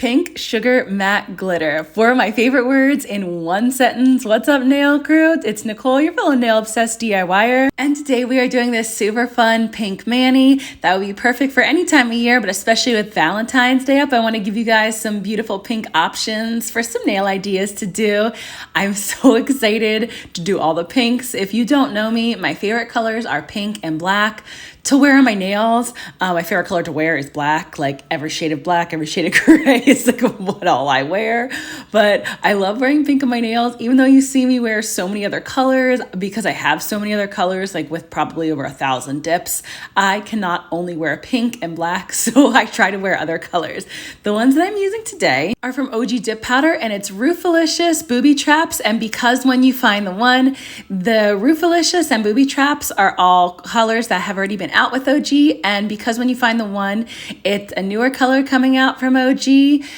Pink Sugar Matte Glitter. Four of my favorite words in one sentence. What's up, nail crew? It's Nicole, your fellow nail obsessed DIYer. And today we are doing this super fun pink mani that would be perfect for any time of year, but especially with Valentine's Day up, I want to give you guys some beautiful pink options for some nail ideas to do. I'm so excited to do all the pinks. If you don't know me, my favorite colors are pink and black to wear on my nails. My favorite color to wear is black, like every shade of black, every shade of gray is like what all I wear. But I love wearing pink on my nails, even though you see me wear so many other colors, because I have so many other colors, like with probably over 1,000 dips, I cannot only wear pink and black, so I try to wear other colors. The ones that I'm using today are from OG Dip Powder, and it's Rufalicious, Booby Traps, and because when you find the one, the Rufalicious and Booby Traps are all colors that have already been out with OG, and because when you find the one, it's a newer color coming out from OG,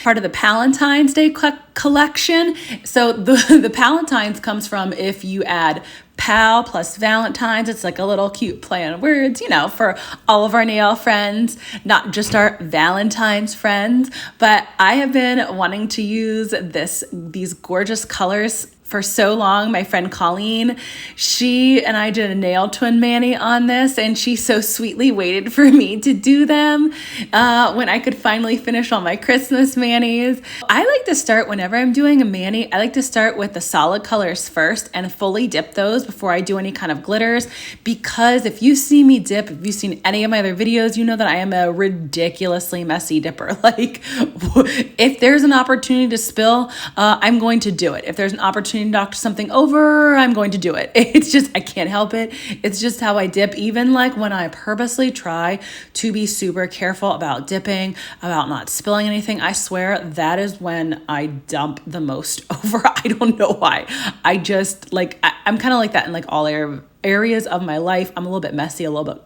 part of the Valentine's Day collection. So the Valentine's comes from if you add Pal plus Valentine's. It's like a little cute play on words, you know, for all of our nail friends, not just our Valentine's friends. But I have been wanting to use these gorgeous colors for so long. My friend Colleen, she and I did a nail twin mani on this, and she so sweetly waited for me to do them when I could finally finish all my Christmas manis. I like to start, whenever I'm doing a mani, I like to start with the solid colors first and fully dip those before I do any kind of glitters, because if you see me dip, if you've seen any of my other videos, you know that I am a ridiculously messy dipper. Like, if there's an opportunity to spill, I'm going to do it. If there's an opportunity to knock something over, I'm going to do it. It's just, I can't help it. It's just how I dip. Even like when I purposely try to be super careful about dipping, about not spilling anything, I swear that is when I dump the most over. I don't know why. I just like, I'm kind of like that in like all areas of my life. I'm a little bit messy, a little bit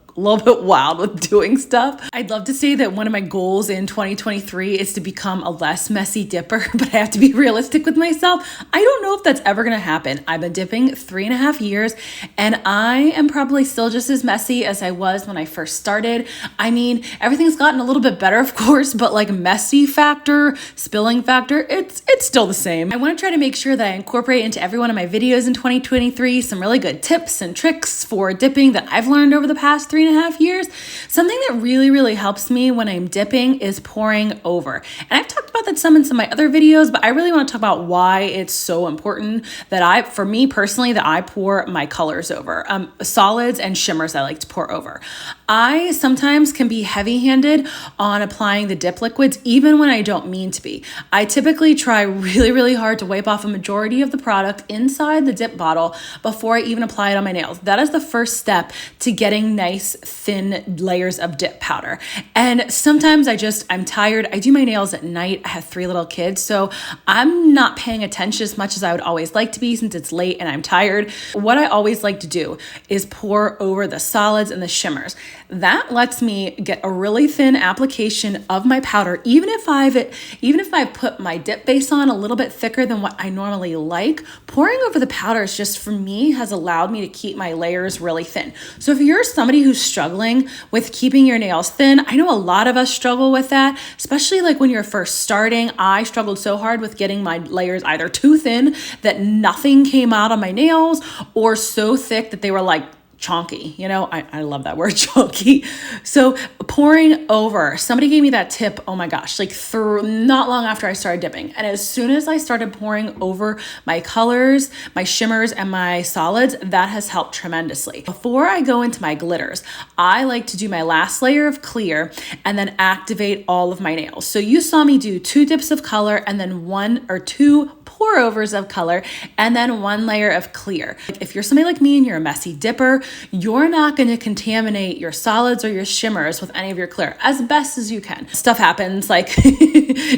wild with doing stuff. I'd love to say that one of my goals in 2023 is to become a less messy dipper, but I have to be realistic with myself. I don't know if that's ever going to happen. I've been dipping 3.5 years, and I am probably still just as messy as I was when I first started. I mean, everything's gotten a little bit better, of course, but like messy factor, spilling factor, it's still the same. I want to try to make sure that I incorporate into every one of my videos in 2023 some really good tips and tricks for dipping that I've learned over the past 3.5 years. Something that really helps me when I'm dipping is pouring over. And I've talked about that some in some of my other videos, but I really want to talk about why it's so important that for me personally, that I pour my colors over. Solids and shimmers I like to pour over. I sometimes can be heavy-handed on applying the dip liquids, even when I don't mean to be. I typically try really hard to wipe off a majority of the product inside the dip bottle before I even apply it on my nails. That is the first step to getting nice thin layers of dip powder. And sometimes I'm tired. I do my nails at night. I have 3 little kids, so I'm not paying attention as much as I would always like to be since it's late and I'm tired. What I always like to do is pour over the solids and the shimmers. That lets me get a really thin application of my powder, even if I've put my dip base on a little bit thicker than what I normally like. Pouring over the powders just for me has allowed me to keep my layers really thin. So if you're somebody who's struggling with keeping your nails thin, I know a lot of us struggle with that, especially like when you're first starting. I struggled so hard with getting my layers either too thin that nothing came out on my nails, or so thick that they were like chonky. You know, I love that word, chonky. So pouring over, somebody gave me that tip, oh my gosh, like not long after I started dipping. And as soon as I started pouring over my colors, my shimmers, and my solids, that has helped tremendously. Before I go into my glitters, I like to do my last layer of clear and then activate all of my nails. So you saw me do 2 dips of color and then 1 or 2 pour overs of color and then 1 layer of clear. If you're somebody like me and you're a messy dipper, you're not going to contaminate your solids or your shimmers with any of your clear as best as you can. Stuff happens, like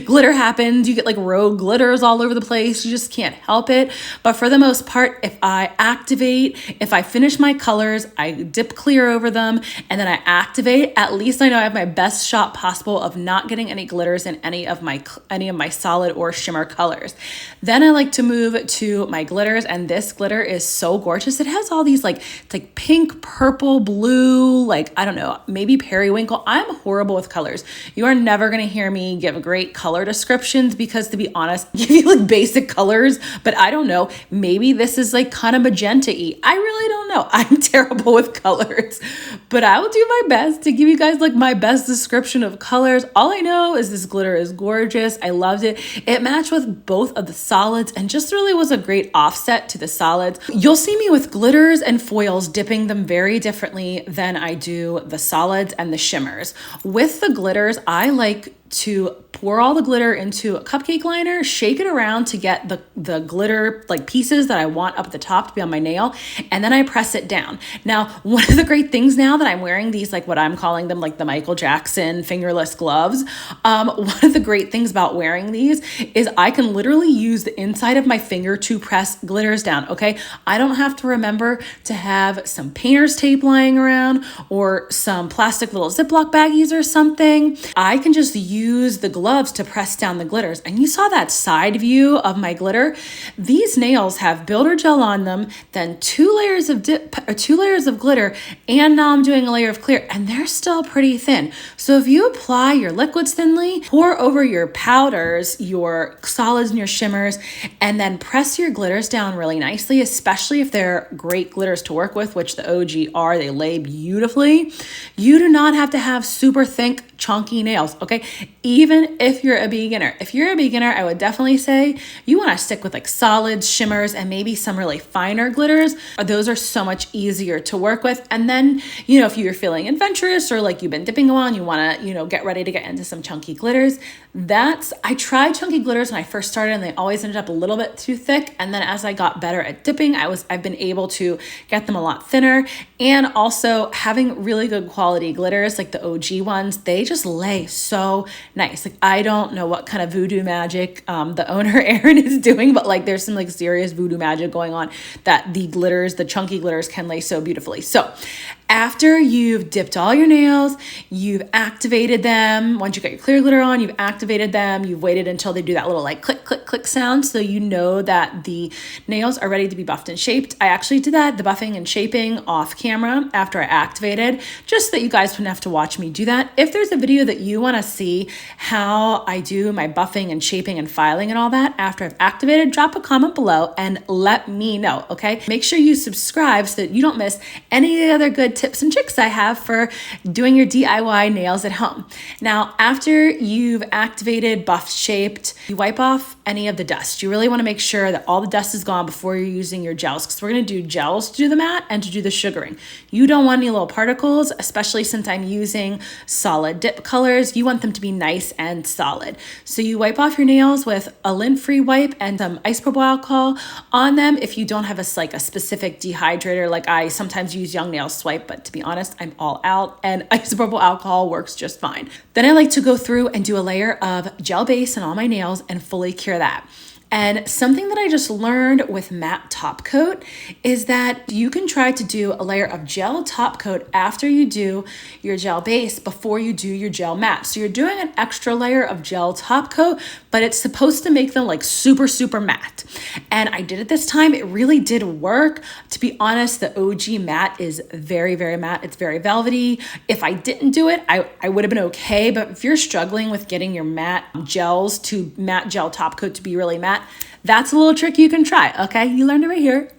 glitter happens, you get like rogue glitters all over the place, you just can't help it. But for the most part, if I finish my colors, I dip clear over them, and then I activate, at least I know I have my best shot possible of not getting any glitters in any of my solid or shimmer colors. Then I like to move to my glitters, and this glitter is so gorgeous. It has all these it's like pink, purple, blue, like, I don't know, maybe periwinkle. I'm horrible with colors. You are never going to hear me give great color descriptions because, to be honest, I give you like basic colors, but I don't know. Maybe this is like kind of magenta-y. I really don't know. I'm terrible with colors, but I will do my best to give you guys like my best description of colors. All I know is this glitter is gorgeous. I loved it. It matched with both of the solids and just really was a great offset to the solids. You'll see me with glitters and foils dipping them very differently than I do the solids and the shimmers. With the glitters, I like to pour all the glitter into a cupcake liner, shake it around to get the glitter like pieces that I want up at the top to be on my nail, and then I press it down. Now, one of the great things now that I'm wearing these, like what I'm calling them, like the Michael Jackson fingerless gloves, one of the great things about wearing these is I can literally use the inside of my finger to press glitters down, okay? I don't have to remember to have some painter's tape lying around or some plastic little Ziploc baggies or something. I can just use the gloves to press down the glitters. And you saw that side view of my glitter. These nails have builder gel on them, then 2 layers of 2 layers of glitter, and now I'm doing a layer of clear, and they're still pretty thin. So if you apply your liquids thinly, pour over your powders, your solids and your shimmers, and then press your glitters down really nicely, especially if they're great glitters to work with, which the OG are, they lay beautifully. You do not have to have super thick, chunky nails, okay? Even if you're a beginner. If you're a beginner, I would definitely say you want to stick with like solids, shimmers, and maybe some really finer glitters. Those are so much easier to work with. And then, you know, if you're feeling adventurous or like you've been dipping a while and you want to, you know, get ready to get into some chunky glitters, I tried chunky glitters when I first started and they always ended up a little bit too thick. And then as I got better at dipping, I've been able to get them a lot thinner, and also having really good quality glitters like the OG ones, they just lay so nice. Like, I don't know what kind of voodoo magic the owner Aaron is doing, but like there's some like serious voodoo magic going on that the chunky glitters can lay so beautifully. So after you've dipped all your nails, you've activated them. Once you got your clear glitter on, you've activated them. You've waited until they do that little like click, click, click sound, so you know that the nails are ready to be buffed and shaped. I actually did the buffing and shaping off camera after I activated, just so that you guys wouldn't have to watch me do that. If there's a video that you want to see how I do my buffing and shaping and filing and all that after I've activated, drop a comment below and let me know, okay? Make sure you subscribe so that you don't miss any of the other good tips and tricks I have for doing your DIY nails at home. Now, after you've activated, buffed, shaped, you wipe off any of the dust. You really want to make sure that all the dust is gone before you're using your gels, because we're going to do gels to do the matte and to do the sugaring. You don't want any little particles, especially since I'm using solid dip colors. You want them to be nice and solid. So you wipe off your nails with a lint-free wipe and some isopropyl alcohol on them. If you don't have a specific dehydrator, like I sometimes use Young Nail Swipe, but to be honest, I'm all out, and isopropyl alcohol works just fine. Then I like to go through and do a layer of gel base on all my nails and fully cure that. And something that I just learned with matte top coat is that you can try to do a layer of gel top coat after you do your gel base before you do your gel matte. So you're doing an extra layer of gel top coat, but it's supposed to make them like super, super matte. And I did it this time. It really did work. To be honest, the OG matte is very, very matte. It's very velvety. If I didn't do it, I would have been okay. But if you're struggling with getting your matte gels to matte gel top coat to be really matte, that's a little trick you can try, okay? You learned it right here.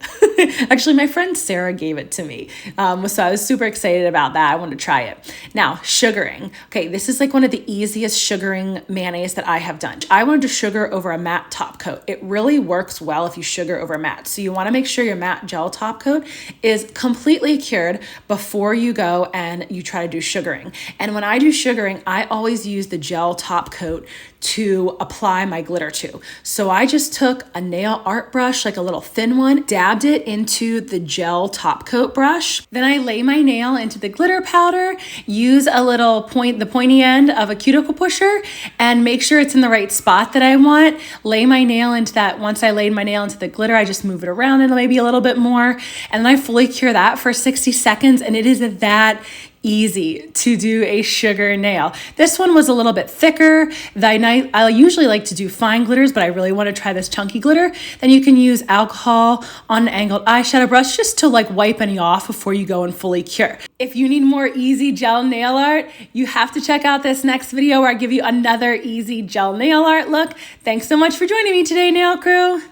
Actually, my friend Sarah gave it to me. So I was super excited about that. I wanted to try it. Now, sugaring. Okay, this is like one of the easiest sugaring mayonnaise that I have done. I wanted to sugar over a matte top coat. It really works well if you sugar over matte. So you want to make sure your matte gel top coat is completely cured before you go and you try to do sugaring. And when I do sugaring, I always use the gel top coat to apply my glitter to. So I just took a nail art brush, like a little thin one, dabbed it into the gel top coat brush. Then I lay my nail into the glitter powder, use the pointy end of a cuticle pusher, and make sure it's in the right spot that I want. Lay my nail into that. Once I laid my nail into the glitter, I just move it around and maybe a little bit more. And then I fully cure that for 60 seconds. And it is that easy to do a sugar nail. This one was a little bit thicker. I usually like to do fine glitters, but I really want to try this chunky glitter. Then you can use alcohol on an angled eyeshadow brush just to like wipe any off before you go and fully cure. If you need more easy gel nail art, you have to check out this next video where I give you another easy gel nail art look. Thanks so much for joining me today, nail crew.